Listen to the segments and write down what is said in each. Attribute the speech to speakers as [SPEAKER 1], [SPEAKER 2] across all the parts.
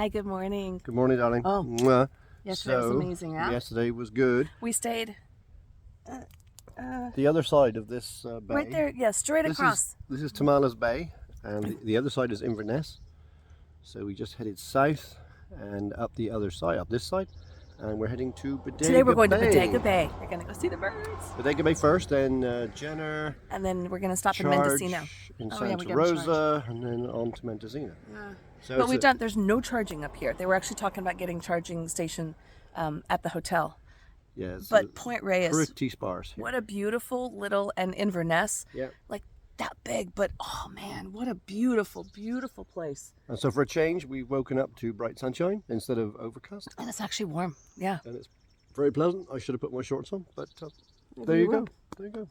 [SPEAKER 1] Hi, good morning.
[SPEAKER 2] Good morning, darling.
[SPEAKER 1] Oh,
[SPEAKER 2] Mwah.
[SPEAKER 1] yesterday was amazing, huh?
[SPEAKER 2] Yesterday was good.
[SPEAKER 1] We stayed
[SPEAKER 2] The other side of this bay.
[SPEAKER 1] right there, yeah, straight across.
[SPEAKER 2] This is Tamales Bay, and the other side is Inverness. So we just headed south and up the other side, up this side, and we're heading to Bodega Bay.
[SPEAKER 1] Today we're going to Bodega Bay. We're going to go see the birds.
[SPEAKER 2] Bodega Bay first, then Jenner.
[SPEAKER 1] And then we're going to stop in Mendocino.
[SPEAKER 2] In
[SPEAKER 1] Oh,
[SPEAKER 2] Santa
[SPEAKER 1] yeah,
[SPEAKER 2] Rosa, and then on to Mendocino.
[SPEAKER 1] Yeah.
[SPEAKER 2] So
[SPEAKER 1] But there's no charging up here. They were actually talking about getting charging station at the hotel.
[SPEAKER 2] Yeah,
[SPEAKER 1] but Point Reyes,
[SPEAKER 2] pretty sparse.
[SPEAKER 1] What a beautiful little, and Inverness,
[SPEAKER 2] yeah,
[SPEAKER 1] like that big, but oh man, what a beautiful, beautiful place.
[SPEAKER 2] And so for a change, we've woken up to bright sunshine instead of overcast.
[SPEAKER 1] And it's actually warm, yeah.
[SPEAKER 2] And it's very pleasant. I should have put my shorts on, but there you go. There you go.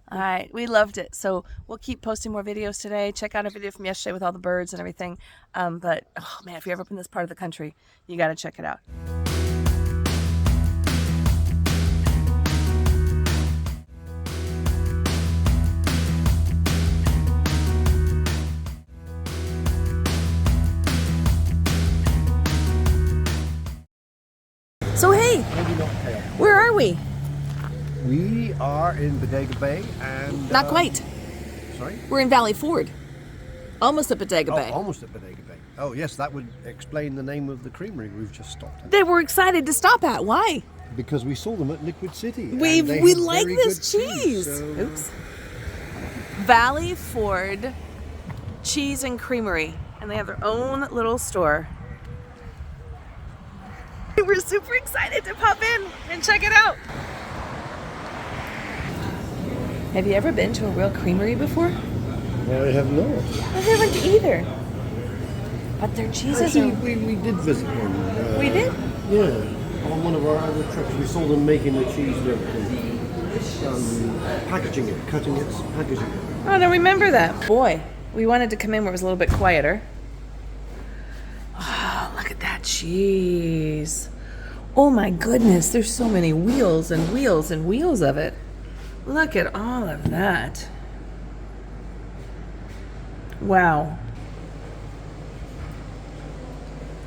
[SPEAKER 1] All right, we loved it. So we'll keep posting more videos today. Check out our video from yesterday with all the birds and everything. But oh man, if you're ever up in this part of the country, you got to check it out. So hey, where are we?
[SPEAKER 2] We are in Bodega Bay and...
[SPEAKER 1] Not quite.
[SPEAKER 2] Sorry?
[SPEAKER 1] We're in Valley Ford. Almost at Bodega Bay.
[SPEAKER 2] Almost at Bodega Bay. Oh yes, that would explain the name of the creamery we've just stopped at.
[SPEAKER 1] They were excited to stop at. Why?
[SPEAKER 2] Because we saw them at Liquid City.
[SPEAKER 1] We like this cheese.
[SPEAKER 2] So...
[SPEAKER 1] Oops. Valley Ford Cheese and Creamery. And they have their own little store. We're super excited to pop in and check it out. Have you ever been to a real creamery before?
[SPEAKER 2] I have not.
[SPEAKER 1] I haven't either. But their cheeses
[SPEAKER 2] Actually,
[SPEAKER 1] are...
[SPEAKER 2] we did visit one.
[SPEAKER 1] We did?
[SPEAKER 2] Yeah. On one of our other trips, we saw them making the cheese and everything. Packaging it, cutting it, packaging it.
[SPEAKER 1] Oh, I don't remember that. Boy, we wanted to come in where it was a little bit quieter. Oh, look at that cheese. Oh my goodness, there's so many wheels and wheels and wheels of it. Look at all of that. Wow.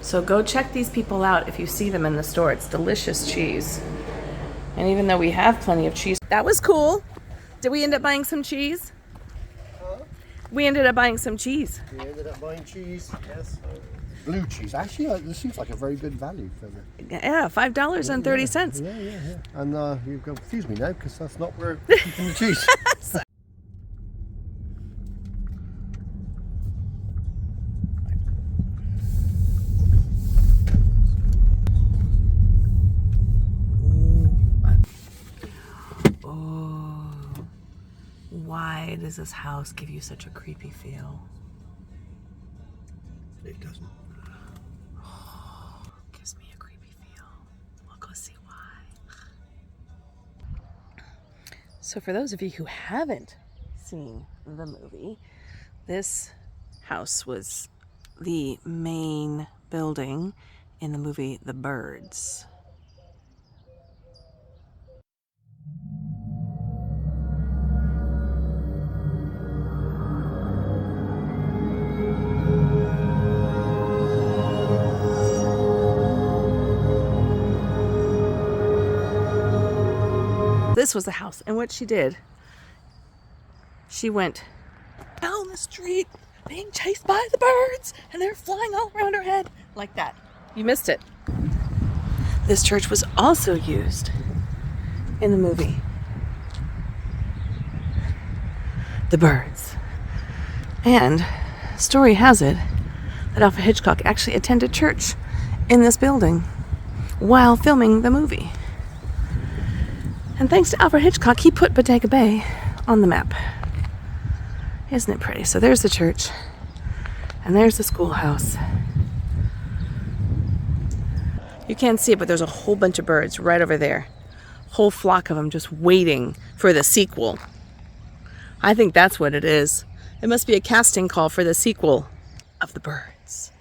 [SPEAKER 1] So go check these people out if you see them in the store. It's delicious cheese. And even though we have plenty of cheese, that was cool. Did we end up buying some cheese?
[SPEAKER 2] Huh?
[SPEAKER 1] We ended up buying some cheese.
[SPEAKER 2] We ended up buying cheese, yes. Blue cheese. Actually, this seems like a very good value for me.
[SPEAKER 1] Yeah, $5.30.
[SPEAKER 2] Yeah. And you've confused me now because that's not where we're keeping the cheese.
[SPEAKER 1] Oh, why does this house give you such a creepy feel?
[SPEAKER 2] It doesn't.
[SPEAKER 1] Gives me a creepy feel. We'll go see why. So for those of you who haven't seen the movie, this house was the main building in the movie The Birds. This was the house, and what she did, she went down the street being chased by the birds, and they're flying all around her head like that. You missed it. This church was also used in the movie The Birds. And story has it that Alfred Hitchcock actually attended church in this building while filming the movie. And thanks to Alfred Hitchcock, he put Bodega Bay on the map. Isn't it pretty? So there's the church, and there's the schoolhouse. You can't see it, but there's a whole bunch of birds right over there. Whole flock of them just waiting for the sequel. I think that's what it is. It must be a casting call for the sequel of The Birds.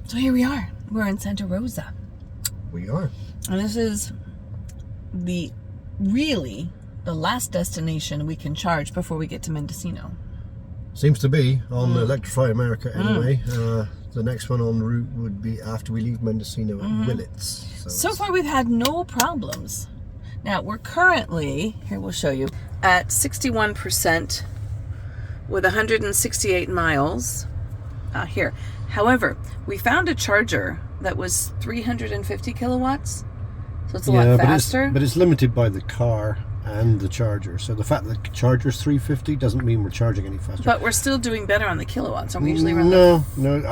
[SPEAKER 1] So here we are. We're in Santa Rosa.
[SPEAKER 2] We are.
[SPEAKER 1] And this is the really the last destination we can charge before we get to Mendocino.
[SPEAKER 2] Seems to be on Electrify America anyway. The next one en route would be after we leave Mendocino at Willits.
[SPEAKER 1] So far we've had no problems. Now we're currently, here we'll show you, at 61% with 168 miles here. However, we found a charger that was 350 kilowatts, so it's a lot faster.
[SPEAKER 2] But it's limited by the car and the charger. So the fact that the charger's 350 doesn't mean we're charging any faster.
[SPEAKER 1] But we're still doing better on the kilowatts. Aren't we usually around
[SPEAKER 2] No.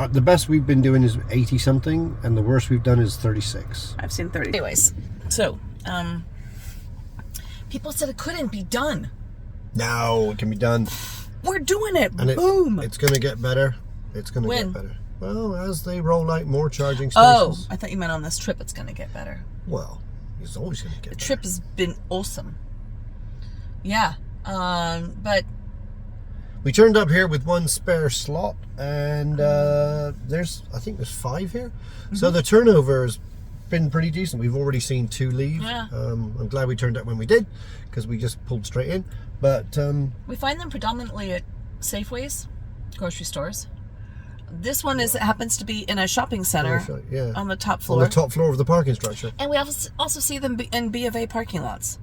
[SPEAKER 2] The best we've been doing is 80 something, and the worst we've done is 36.
[SPEAKER 1] I've seen 30. Anyways, so people said it couldn't be done.
[SPEAKER 2] No, it can be done.
[SPEAKER 1] We're doing it.
[SPEAKER 2] And
[SPEAKER 1] Boom.
[SPEAKER 2] It's going to get better. It's going to get better. Well, as they roll out more charging stations.
[SPEAKER 1] Oh, I thought you meant on this trip it's going to get better.
[SPEAKER 2] Well, it's always going to get better.
[SPEAKER 1] The trip has been awesome. Yeah, but
[SPEAKER 2] we turned up here with one spare slot, and I think there's 5 here. So the turnover has been pretty decent. We've already seen 2 leave.
[SPEAKER 1] Yeah.
[SPEAKER 2] I'm glad we turned up when we did, because we just pulled straight in. But
[SPEAKER 1] we find them predominantly at Safeways, grocery stores. This one happens to be in a shopping center on the top floor.
[SPEAKER 2] On the top floor of the parking structure.
[SPEAKER 1] And we also see them in B of A parking lots.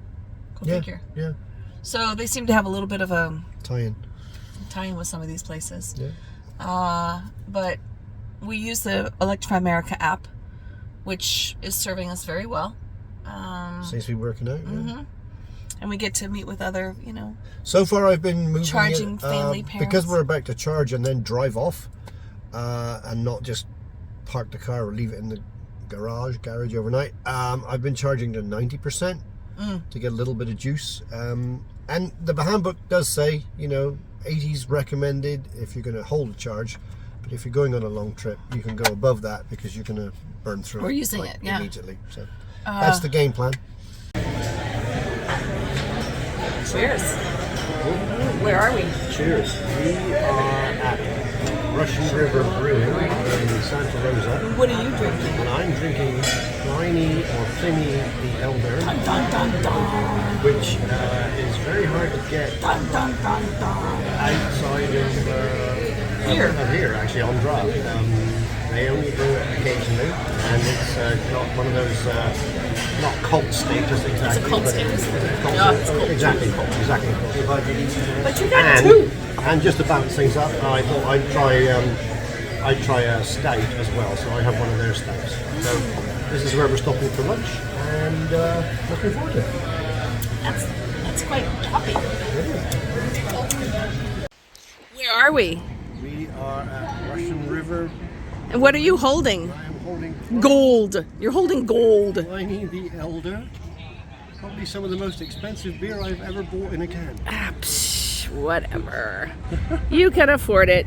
[SPEAKER 1] Go figure.
[SPEAKER 2] Yeah.
[SPEAKER 1] So they seem to have a little bit of a tie-in with some of these places.
[SPEAKER 2] Yeah.
[SPEAKER 1] But we use the Electrify America app, which is serving us very well.
[SPEAKER 2] Seems to be working out. Yeah.
[SPEAKER 1] And we get to meet with other,
[SPEAKER 2] So far I've been moving
[SPEAKER 1] charging family parents.
[SPEAKER 2] Because we're about to charge and then drive off, and not just park the car or leave it in the garage overnight. I've been charging to 90% to get a little bit of juice. And the handbook does say, 80's recommended if you're going to hold a charge. But if you're going on a long trip, you can go above that because you're going to burn through it.
[SPEAKER 1] We're using it,
[SPEAKER 2] immediately. So that's the game plan.
[SPEAKER 1] Cheers. Where are we?
[SPEAKER 2] Cheers. We are at Russian River Brewing in Santa Rosa.
[SPEAKER 1] What are you drinking?
[SPEAKER 2] And I'm drinking Pliny or Pliny the Elder, which is very hard to get outside of here, actually, on draft. They only do it occasionally, and it's got one of those, not cult status exactly.
[SPEAKER 1] It's a cult status.
[SPEAKER 2] Exactly.
[SPEAKER 1] But you got 2.
[SPEAKER 2] And just to balance things up, I thought I'd try a stout as well, so I have one of their stouts. So this is where we're stopping for lunch, and looking forward to it.
[SPEAKER 1] That's quite toppy. Where are we?
[SPEAKER 2] We are at Russian River.
[SPEAKER 1] And what are you holding?
[SPEAKER 2] I am holding
[SPEAKER 1] gold. You're holding gold.
[SPEAKER 2] Pliny the Elder. Probably some of the most expensive beer I've ever bought in a can.
[SPEAKER 1] Whatever. You can afford it.